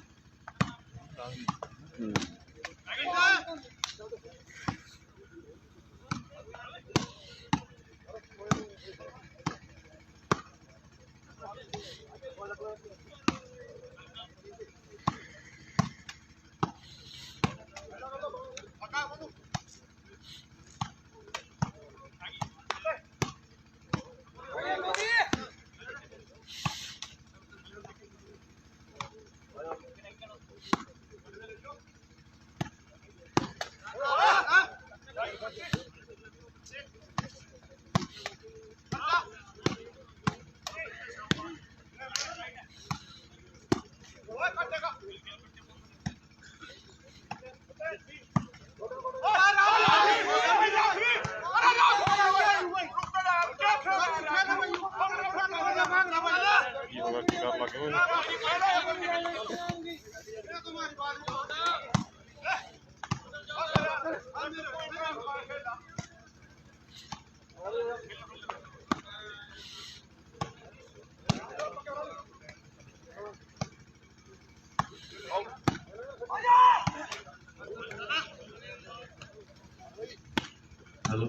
हेलो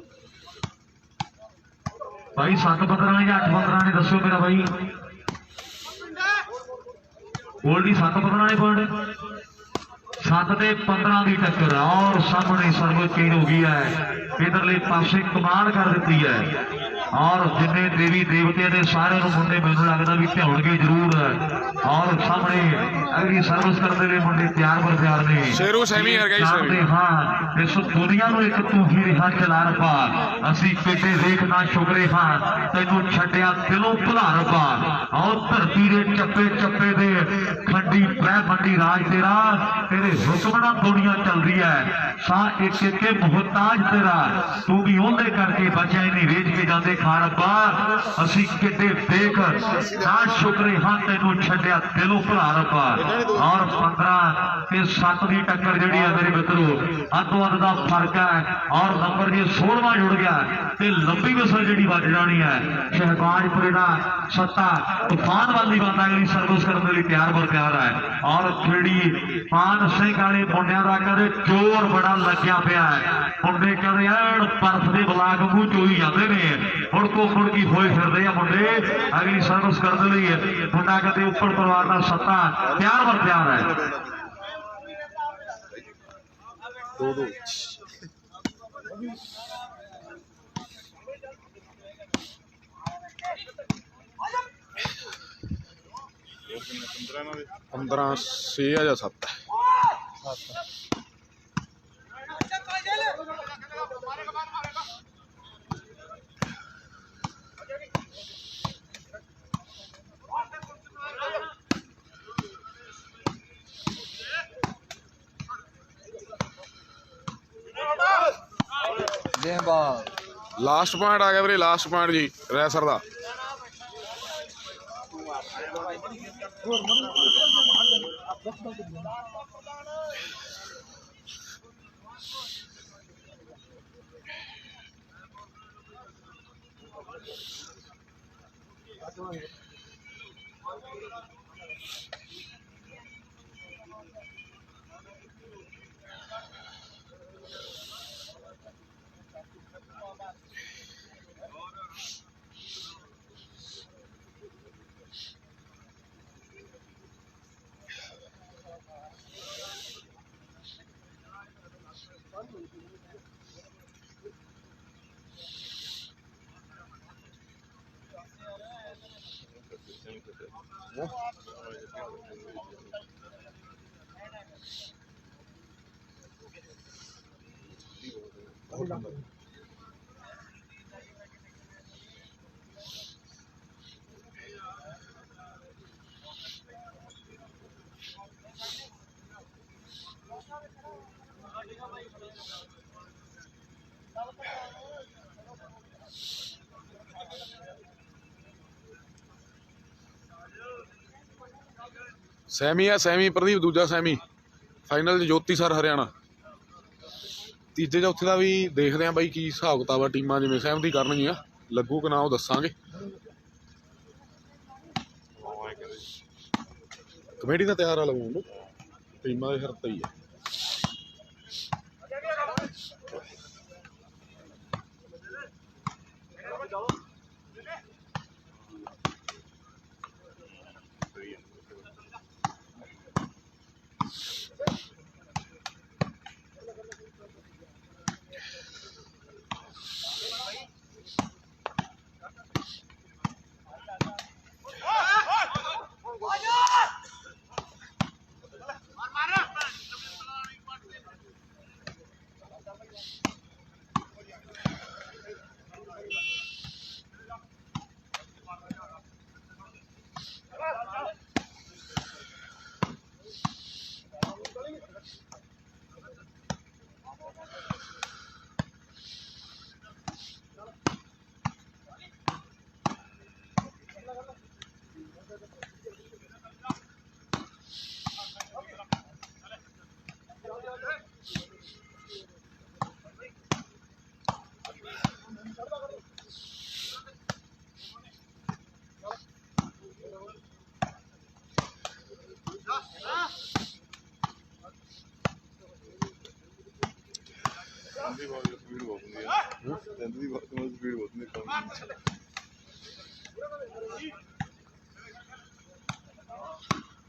भाई 7-15 ने 8-15 ने दसो मेरा भाई गोल्डी 7-15 ने पॉइंट 7-15 की टक्कर और सामने सर्विस चेंज हो गई है इधरले पासे कमाल कर दी है और जिन्ने देवी देवते ने सारे मुंडे मैनू लगता भी ध्यानगे जरूर और सामने अगली सर्विस करने लिए मुंडे तैयार पर तैयार ने शेरू सैमी है गाइस जानते हाँ इस दुनिया में एक तू ही रिहा चला रपा असी पेटे देखना शुक्रे हाँ तेनू छड्या दिलों भुला रपा और धरती के चप्पे चप्पे दे खंडी पै मंडी राज तेरा तेरे हुक्मना दुनिया चल रही है सा एक एक मुहताज तेरा तू भी ओंदे करके बचा नहीं वेच के जाते खा रब्बा असी किड्डे देख ना शुक्रे हाँ तेनू छड्या दिलों भुला रब्बा और 15 ते 7 की टक्कर जी है मेरे मित्रों अद्धो अध का फर्क है और नंबर जो 16वां जुड़ गया तो लंबी मिसल जी बच जानी है शहबाजपुरे का सत्ता तूफान वाली बात अगली सर्विस करने लिए तैयार बर तैयार है और खिड़ी पान सिंह वाले मुंडिया का कहते जोर बड़ा लग्या पिया है मुंडे कहते एन बर्फ के बलाक मूँह चोई जाते हैं मुड़को मुड़की होए फिरते हैं मुंडे अगली सर्विस करने लिए मुंडा कहते ऊपर परिवार का सत्ता तैयार बर तैयार है 2-2 15 6 या 7 ਲਾਸਟ ਪੁਆਇੰਟ ਆ ਗਿਆ ਵੀਰੇ, ਲਾਸਟ ਪੁਆਇੰਟ ਜੀ ਰੈਸਰ ਦਾ। ਸੈਮੀ ਆ, ਸੈਮੀ ਪ੍ਰਦੀਪ ਦੂਜਾ ਸੈਮੀ ਫਾਈਨਲ 'ਚ ਜੋਤੀ ਸਰ ਹਰਿਆਣਾ। ਤੀਜੇ ਚੌਥੇ ਦਾ ਵੀ ਦੇਖਦੇ ਆ ਬਾਈ ਕੀ ਹਿਸਾਬ ਕਿਤਾਬ ਆ, ਟੀਮਾਂ ਜਿਵੇਂ ਸਹਿਮਤੀ ਕਰਨਗੀਆਂ, ਲੱਗੂ ਕਿ ਨਾ ਉਹ ਦੱਸਾਂਗੇ। ਕਮੇਟੀ ਦਾ ਤਿਆਰ ਆ ਲਵਾਉਣ ਨੂੰ, ਟੀਮਾਂ ਦੇ ਸ਼ਰਤਾਂ ਹੀ ਆ।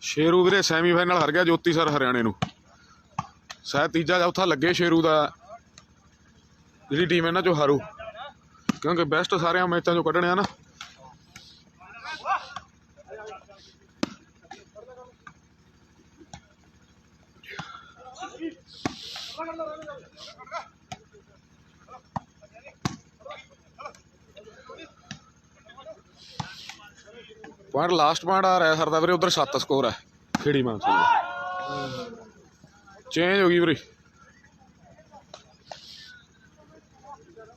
ਸ਼ੇਰੂ ਵੀਰੇ ਸੈਮੀਫਾਈਨਲ ਹਾਰ ਗਿਆ ਜੋਤੀ ਸਰ ਹਰਿਆਣੇ ਨੂੰ। ਸ਼ਾਇਦ ਤੀਜਾ ਚੌਥਾ ਲੱਗੇ ਸ਼ੇਰੂ ਦਾ, ਜਿਹੜੀ ਟੀਮ ਇਹਨਾਂ ਚੋਂ ਹਾਰੂ, ਕਿਉਂਕਿ ਬੈਸਟ ਸਾਰਿਆਂ ਮੈਚਾਂ ਚੋਂ ਕੱਢਣੇ ਆ ਨਾ। ਪੁਆਇੰਟ ਲਾਸਟ ਪੁਆਇੰਟ ਆ ਰਿਹਾ ਸਰ ਦਾ ਵੀਰੇ, ਉਧਰ 7 ਸਕੋਰ ਹੈ ਖੇੜੀ ਮਾਨਸਾ ਦਾ। ਚੇਂਜ ਹੋ ਗਈ ਵੀਰੇ,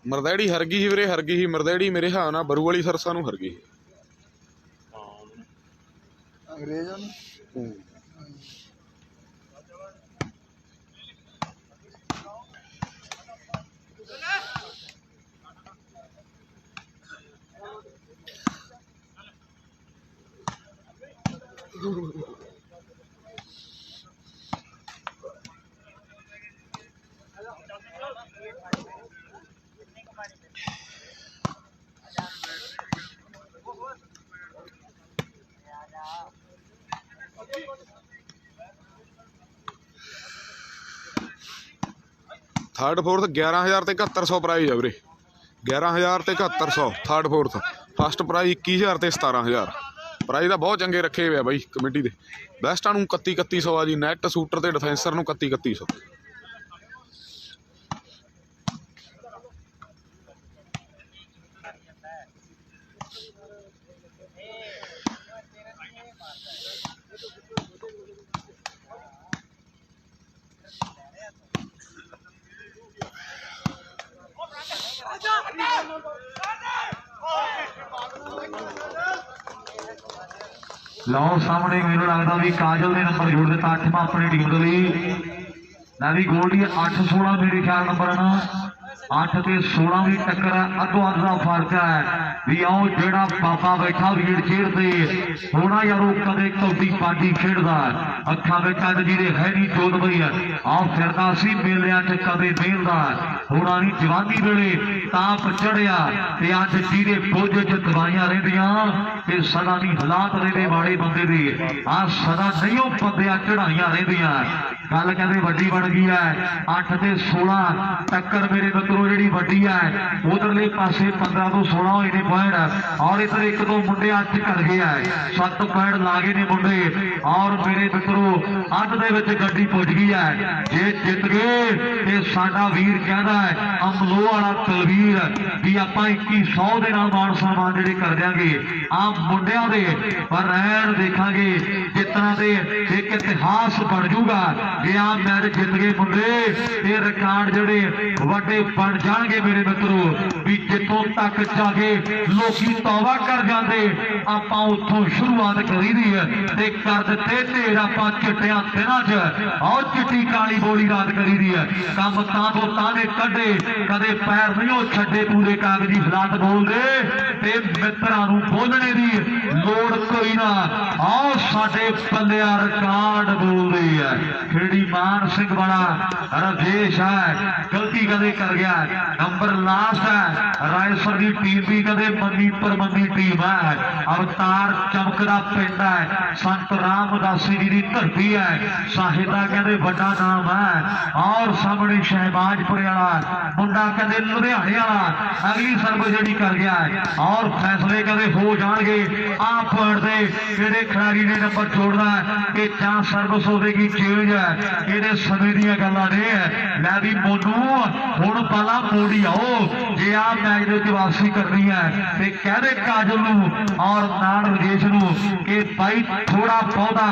ਮਰਦੈੜੀ ਹਰ ਗਈ ਸੀ ਵੀਰੇ, ਹਰ ਗਈ ਸੀ ਮਰਦੈੜੀ ਮੇਰੇ ਹਿਸਾਬ ਨਾਲ ਬਰੂ ਵਾਲੀ ਸਰਸਾ ਨੂੰ ਹਰ ਗਈ ਸੀ ਅੰਗਰੇਜ਼ਾਂ ਨੂੰ। ਥਰਡ ਫੋਰਥ 11,000 ਤੇ 7100 ਪ੍ਰਾਈਜ਼ ਆ ਵੀਰੇ, 11,000 ਤੇ 7100 ਥਰਡ ਫੋਰਥ। ਫਸਟ ਪ੍ਰਾਈਜ਼ 21,000 ਤੇ 17,000। ਪ੍ਰਾਈਜ਼ ਤਾਂ ਬਹੁਤ ਚੰਗੇ ਰੱਖੇ ਹੋਏ ਆ ਬਾਈ ਕਮੇਟੀ ਦੇ। ਬੈਸਟਾਂ ਨੂੰ 31,3100 ਆ ਜੀ, ਨੈਟ ਸ਼ੂਟਰ ਤੇ ਡਿਫੈਂਸਰ ਨੂੰ 31,3100। ਲਓ ਸਾਹਮਣੇ ਮੈਨੂੰ ਲੱਗਦਾ ਵੀ ਕਾਜਲ ਨੇ ਨੰਬਰ ਜੋੜ ਦਿੱਤਾ 8ਵਾਂ ਆਪਣੀ ਟੀਮ ਦੇ ਲਈ। ਲੈ ਵੀ ਗੋਲਡੀ 8-16 ਮੇਰੇ ਖਿਆਲ ਨੰਬਰ ਨਾ 8 ਤੇ 16 ਦੀ ਟੱਕਰ ਅੱਧੋ ਅੱਧ ਦਾ ਫਰਕ ਹੈ ਵੀ ਆਓ ਜਿਹੜਾ ਬਾਬਾ ਬੈਠਾ ਵੀਰ ਖੇਡਦੇ ਹੋਣਾ ਯਾਰ ਉਹ ਕਦੇ ਕੌਡੀ ਪਾਡੀ ਖੇਡਦਾ ਅੱਖਾਂ ਵਿੱਚ ਅੱਜ ਜਿਹਦੇ ਹੈ ਨਹੀਂ ਜੋਤ ਬਈ ਆਓ ਫਿਰਦਾ ਸੀ ਮੇਲਿਆਂ 'ਚ ਕਦੇ ਮੇਲਦਾ ਹੋਣਾ ਨਹੀਂ ਜਵਾਨੀ ਵੇਲੇ ਤਾਪ ਚੜਿਆ ਤੇ ਅੱਜ ਜਿਹਦੇ ਬੋਝ 'ਚ ਦਵਾਈਆਂ ਰਹਿੰਦੀਆਂ ਤੇ ਸਦਾ ਨਹੀਂ ਹਾਲਾਤ ਰਹਿੰਦੇ ਮਾੜੇ ਬੰਦੇ ਦੇ ਆ ਸਦਾ ਨਹੀਂ ਉਹ ਬੰਦਿਆਂ ਚੜਾਈਆਂ ਰਹਿੰਦੀਆਂ। ਗੱਲ ਕਹਿੰਦੇ ਵੱਡੀ ਬਣ ਗਈ ਹੈ 8 ਤੇ 16 ਟੱਕਰ ਮੇਰੇ ਮਿੱਤਰੋ ਜਿਹੜੀ ਵੱਡੀ ਹੈ ਉਧਰਲੇ ਪਾਸੇ 15 ਤੋਂ 16 ਹੋਏ ਨੇ ਪੁਆਇੰਟ ਔਰ ਇਧਰ ਇੱਕ ਦੋ ਮੁੰਡੇ ਅੱਜ ਕਰ ਗਏ ਹੈ 7 ਪੁਆਇੰਟ ਲਾ ਗਏ ਨੇ ਮੁੰਡੇ ਔਰ ਮੇਰੇ ਮਿੱਤਰੋ ਅੱਧ ਦੇ ਵਿੱਚ ਗੱਡੀ ਪੁੱਜ ਗਈ ਹੈ ਜੇ ਜਿੱਤ ਗਏ ਤੇ ਸਾਡਾ ਵੀਰ ਕਹਿੰਦਾ ਹੈ ਅਮਲੋ ਵਾਲਾ ਤਲਵੀਰ ਵੀ ਆਪਾਂ 2100 ਦੇ ਨਾਲ ਮਾਨ ਸਨਮਾਨ ਜਿਹੜੇ ਕਰ ਦਿਆਂਗੇ ਆ ਮੁੰਡਿਆਂ ਦੇ ਪਰ ਰਹਿਣ ਦੇਖਾਂਗੇ ਜਿੱਤਣਾ ਦੇ ਇੱਕ ਇਤਿਹਾਸ ਬਣ ਜੂਗਾ ਜੇ ਆ ਮੈਚ ਜਿੱਤ ਗਏ ਮੁੰਡੇ ਇਹ ਰਿਕਾਰਡ ਜਿਹੜੇ ਵੱਡੇ ਬਣ ਜਾਣਗੇ ਮੇਰੇ ਮਿੱਤਰੋ ਵੀ ਜਿੱਥੋਂ ਤੱਕ ਜਾ ਕੇ ਲੋਕੀ ਤੌਬਾ ਕਰ ਜਾਂਦੇ ਆਪਾਂ ਉੱਥੋਂ ਸ਼ੁਰੂਆਤ ਕਰੀਦੀ ਹੈ ਤੇ ਕਰ ਦਿੱਤੇ ਢੇਰ ਆਪਾਂ ਚਿੱਟਿਆਂ ਦਿਨਾਂ 'ਚ ਆਓ ਚਿੱਟੀ ਕਾਲੀ ਬੋਲੀ ਰਾਤ ਕਰੀਦੀ ਹੈ ਕੰਮ ਤਾਂ ਤੋਂ ਤਾਂ ਨੇ ਕੱਢੇ ਕਦੇ ਪੈਰ ਨਹੀਂ ਉਹ ਛੱਡੇ ਪੂਰੇ ਕਾਗਜ਼ੀ ਹਾਲਾਤ ਬੋਲਦੇ ਤੇ ਮਿੱਤਰਾਂ ਨੂੰ ਬੋਲਣੇ ਦੀ ਲੋੜ ਕੋਈ ਨਾ ਆਓ ਸਾਡੇ ਪੱਲਿਆ ਰਿਕਾਰਡ ਬੋਲਦੇ ਆ ਖੇੜੀ ਮਾਨ ਸਿੰਘ ਵਾਲਾ ਰਜੇਸ਼ ਹੈ ਗਲਤੀ ਕਦੇ ਕਰ ਗਿਆ ਨੰਬਰ ਲਾਸਟ ਹੈ ਰਾਏਸਰ ਦੀ ਟੀਮ ਵੀ ਕਦੇ ਮੰਨੀ ਪਰਮੰਨੀ ਟੀਮ ਹੈ ਅਵਤਾਰ ਚਮਕਦਾ ਪਿੰਡ ਹੈ ਸੰਤ ਰਾਮਦਾਸੀ ਜੀ ਦੀ ਧਰਤੀ ਹੈ ਸਾਹਿਦਾ ਕਹਿੰਦੇ ਵੱਡਾ ਨਾਮ ਹੈ ਔਰ ਸਾਹਮਣੇ ਸ਼ਹਿਬਾਜ਼ਪੁਰ ਵਾਲਾ ਮੁੰਡਾ ਕਹਿੰਦੇ ਲੁਧਿਆਣੇ ਵਾਲਾ ਅਗਲੀ ਸਰਬ ਜਿਹੜੀ ਕਰ ਗਿਆ ਔਰ ਫੈਸਲੇ ਕਦੇ ਹੋ ਜਾਣਗੇ ਆ ਪੁਆਇੰਟ ਦੇ ਕਿਹੜੇ ਖਿਡਾਰੀ ਨੇ ਨੰਬਰ ਜੋੜਨਾ ਕਿ ਜਾਂ ਸਰਵਿਸ ਹੋਵੇਗੀ ਚੇਂਜ ਹੈ ਇਹਦੇ ਸਮੇਂ ਦੀਆਂ ਗੱਲਾਂ ਨੇ ਲੈ ਵੀ ਮੋਨੂ ਹੁਣ ਪਹਿਲਾਂ ਮੋੜੀ ਆਓ ਜੇ ਆ ਮੈਚ ਦੇ ਵਿੱਚ ਵਾਪਸੀ ਕਰਨੀ ਹੈ ਤੇ ਕਹਦੇ ਕਾਜਲ ਨੂੰ ਔਰ ਨਾਲ ਰਜੇਸ਼ ਨੂੰ ਕਿ ਭਾਈ ਥੋੜਾ ਬਹੁਤਾ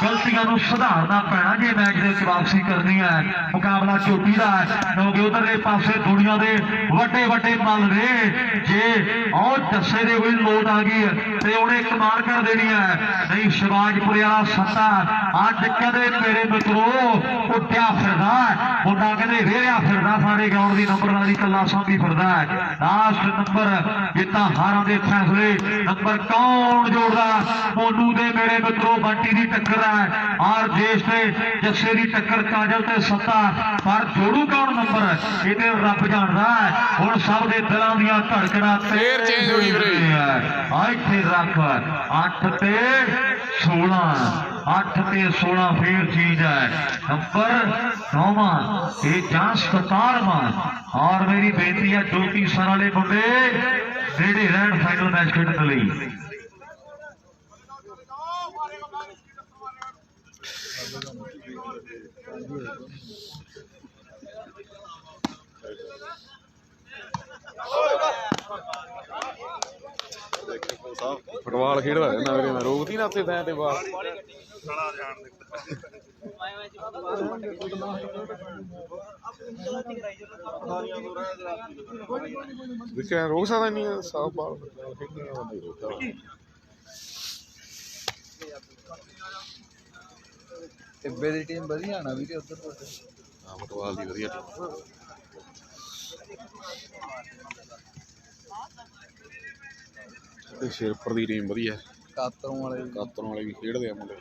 ਗਲਤੀਆਂ ਨੂੰ ਸੁਧਾਰਨਾ ਪੈਣਾ ਜੇ ਮੈਚ ਦੇ ਵਿੱਚ ਵਾਪਸੀ ਕਰਨੀ ਹੈ ਮੁਕਾਬਲਾ ਚੋਟੀ ਦਾ ਕਿਉਂਕਿ ਉਧਰਲੇ ਪਾਸੇ ਦੁਨੀਆ ਦੇ ਵੱਡੇ ਵੱਡੇ ਮੱਲ ਨੇ ਜੇ ਉਹ ਜੱਸੇ ਦੇ ਕੋਈ ਲੋਟ ਆ ਗਈ ਤੇ ਉਹਨੇ ਕਮਾਲ ਕਰ ਦੇਣੀ ਹੈ ਨਹੀਂ ਸ਼ਿਵਾਜਪੁਰ ਵਾਲਾ ਸੱਤਾ ਅੱਜ ਕਦੇ ਮੇਰੇ ਮਿੱਤਰੋ ਉੱਠਿਆ ਫਿਰਦਾ ਮੁੰਡਾ ਕਹਿੰਦੇ ਵੇਰਿਆ ਫਿਰਦਾ ਸਾਡੇ ਗਰਾਊਂਡ ਦੀ ਨੰਬਰ ਵਾਲੀ ਕੱਲਾ ਸਾਂਭੀ ਫਿਰਦਾ ਲਾਸਟ ਨੰਬਰ ਜਿੱਤਾਂ ਹਾਰਾਂ ਦੇ ਫੈਸਲੇ ਨੰਬਰ ਕੌਣ ਜੋੜਦਾ ਮੋਨੂ ਦੇ ਮੇਰੇ ਮਿੱਤਰੋ ਬੰਟੀ ਦੀ ਟੱਕਰ ਹੈ ਔਰ ਦੇਸ਼ ਤੇ ਜੱਸੇ ਦੀ ਟੱਕਰ ਕਾਜਲ ਤੇ ਸੱਤਾ ਪਰ ਜੋੜੂ ਕੌਣ ਨੰਬਰ ਇਹਦੇ ਰੱਬ ਜਾਣਦਾ ਹੁਣ ਸਭ ਦੇ ਦਿਲਾਂ ਦੀਆਂ ਧੜਕਣਾਂ ਫੇਰ ਚੇਂਜ ਹੋਈ ਵੀਰੇ ਆ ਇੱਥੇ ਰੱਖ 8 ਤੇ 16 8 ਤੇ 16 ਫੇਰ ਚੀਜ਼ ਹੈ ਨੰਬਰ 9ਵਾਂ ਇਹ ਜਾਂ 17ਵਾਂ ਔਰ ਮੇਰੀ ਬੇਨਤੀ ਹੈ ਜੋ ਕਿ ਸਰ ਵਾਲੇ ਮੁੰਡੇ ਜਿਹੜੇ ਰਹਿਣ ਫਾਈਨਲ ਮੈਚ ਖੇਡਣ ਲਈ ਫੁੱਟਬਾਲ ਖੇਡਦਾ ਰਹਿੰਦਾ ਵੀਰੇ ਮੈਂ ਰੋਕਦੀ ਨਾ ਉੱਥੇ ਤੈਂ ਤੇ ਬਾਹਰ ਦੇਖਿਆ ਰੋਕ ਸਕਦਾ ਨਹੀਂ ਸਾਫ ਬਾਲ ਟਿੱਬੇ ਦੀ ਟੀਮ ਵਧੀਆ ਨਾ ਵੀਰੇ ਉੱਧਰ ਹਾਂ ਫੁੱਟਬਾਲ ਦੀ ਵਧੀਆ ਟੀਮ ਤੇ ਸ਼ੇਰਪੁਰ ਦੀ ਟੀਮ ਵਧੀਆ ਕਾਤਰੋਂ ਵਾਲੇ ਵੀ ਖੇਡਦੇ ਆ ਮੁੰਡੇ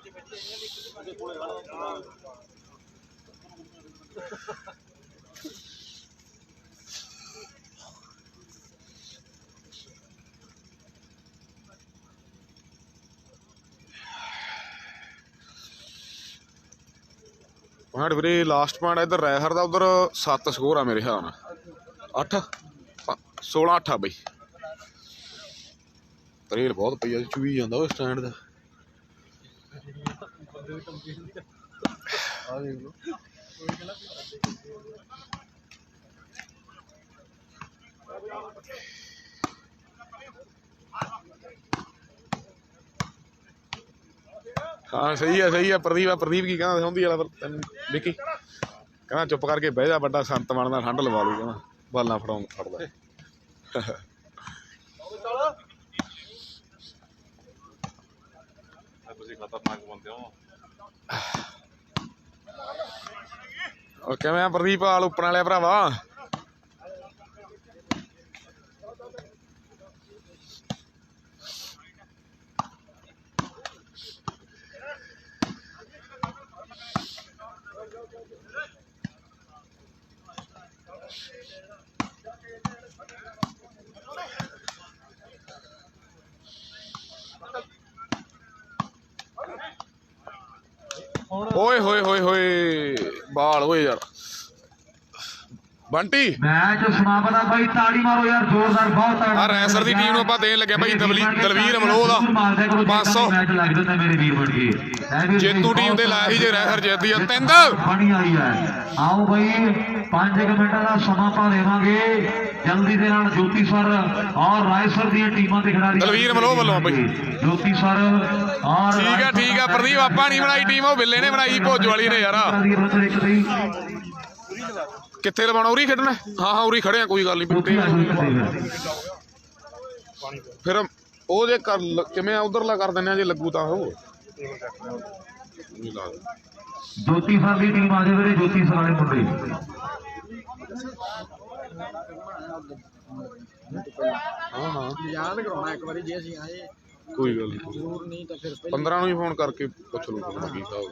ਪੁਆਇੰਟ ਵੀਰੇ ਲਾਸਟ ਪੁਆਇੰਟ ਇੱਧਰ ਰੈਹਰ ਦਾ ਉਧਰ 7 ਸਕੋਰ ਆ ਮੇਰੇ ਹਿਸਾਬ ਨਾਲ 8 16 8 ਆ ਬਈ ਤਰੇਲ ਬਹੁਤ ਪਈ ਆ ਚੂਈ ਜਾਂਦਾ ਉਹ ਸਟੈਂਡ ਦਾ ਆ ਦੇਖ ਲਓ ਹਾਂ ਸਹੀ ਆ ਪ੍ਰਦੀਪ ਕੀ ਕਹਿੰਦਾ ਹੁੰਦੀ ਵਾਲਾ ਤੈਨੂੰ ਦੇਖੀ ਕਹਿੰਦਾ ਚੁੱਪ ਕਰਕੇ ਬਹਿ ਜਾ ਵੱਡਾ ਸੰਤ ਬਣਦਾ ਠੰਡ ਲਵਾ ਲੂ ਕਹਿੰਦਾ ਬਾਲਾਂ ਫੜਦਾ ਤੁਸੀਂ ਖਤਰਨਾਕ ਬੰਦੇ ਹੋ। ਉਹ ਕਿਵੇਂ ਆ ਪ੍ਰਦੀਪ ਹਾਲ ਉੱਪਰ ਵਾਲਿਆ ਭਰਾਵਾ? ਓਏ ਹੋਏ ਹੋਏ ਹੋਏ ਬਾਲ ਓਏ ਯਾਰ ਬੰਟੀ। ਮੈਚ ਸਮਾਪਤ ਆ ਬਾਈ, ਤਾੜੀ ਮਾਰੋ ਯਾਰ ਜ਼ੋਰਦਾਰ, ਬਹੁਤ ਤਗੜਾ। ਆ ਰੈਸਰ ਦੀ ਟੀਮ ਨੂੰ ਆਪਾਂ ਦੇਣ ਲੱਗੇ ਬਾਈ ਦਲਵੀਰ ਅਮਲੋਹ ਦਾ 500 ਮੈਚ ਲੱਗ ਜਾਂਦਾ ਮੇਰੇ ਵੀਰ ਬਣ ਕੇ। ਜੇਤੂ ਟੀਮ ਦੇ ਲਾਇਆ ਸੀ ਜੇ ਰੈਸਰ ਜਿੱਤਦੀ ਆ 3 ਬਣੀ ਆਈ ਹੈ। ਆਓ ਬਾਈ 5 ਮਿੰਟਾਂ ਦਾ ਸਮਾਂ ਪਾ ਦੇਵਾਂਗੇ ਜਲਦੀ ਦੇ ਨਾਲ। ਜੋਤੀ ਸਰ ਔਰ ਰਾਏ ਸਰ ਦੀਆਂ ਟੀਮਾਂ ਦੇ ਖਿਡਾਰੀ ਦਲਵੀਰ ਅਮਲੋਹ ਵੱਲੋਂ ਬਾਈ। ਜੋਤੀ ਸਰ ਔਰ ਠੀਕ ਆ ਪ੍ਰਦੀਪ, ਆਪਾਂ ਨਹੀਂ ਬਣਾਈ ਟੀਮ, ਉਹ ਬਿੱਲੇ ਨੇ ਬਣਾਈ ਭੋਜੋ ਵਾਲੀ ਨੇ ਯਾਰ। ਕਿੱਥੇ ਲਵਾਉਣਾ? ਉਰੀ ਖੇਡਣਾ? ਹਾਂ ਉਰੀ ਖੜੇ ਆ, ਕੋਈ ਗੱਲ ਨਹੀਂ। ਫਿਰ ਉਹ ਜੇ ਕਰ ਕਿਵੇਂ ਉਧਰਲਾ ਕਰ ਦਿੰਦੇ ਆ ਜੇ ਲੱਗੂ ਤਾਂ ਉਹ ਜੋਤੀ ਸਰ ਦੀ ਟੀਮ ਆ ਜਾਵੇ ਵੀਰੇ, ਜੋਤੀ ਸਰ ਵਾਲੇ ਮੁੰਡੇ। ਹਾਂ ਯਾਦ ਕਰਾਉਣਾ ਇੱਕ ਵਾਰੀ ਜੇ ਅਸੀਂ ਆਏ, ਕੋਈ ਗੱਲ ਨਹੀਂ। ਜ਼ਰੂਰ ਨਹੀਂ ਤਾਂ ਫਿਰ 15 ਨੂੰ ਹੀ ਫੋਨ ਕਰਕੇ ਪੁੱਛ ਲਓ ਕੀ ਹਿਸਾਬ।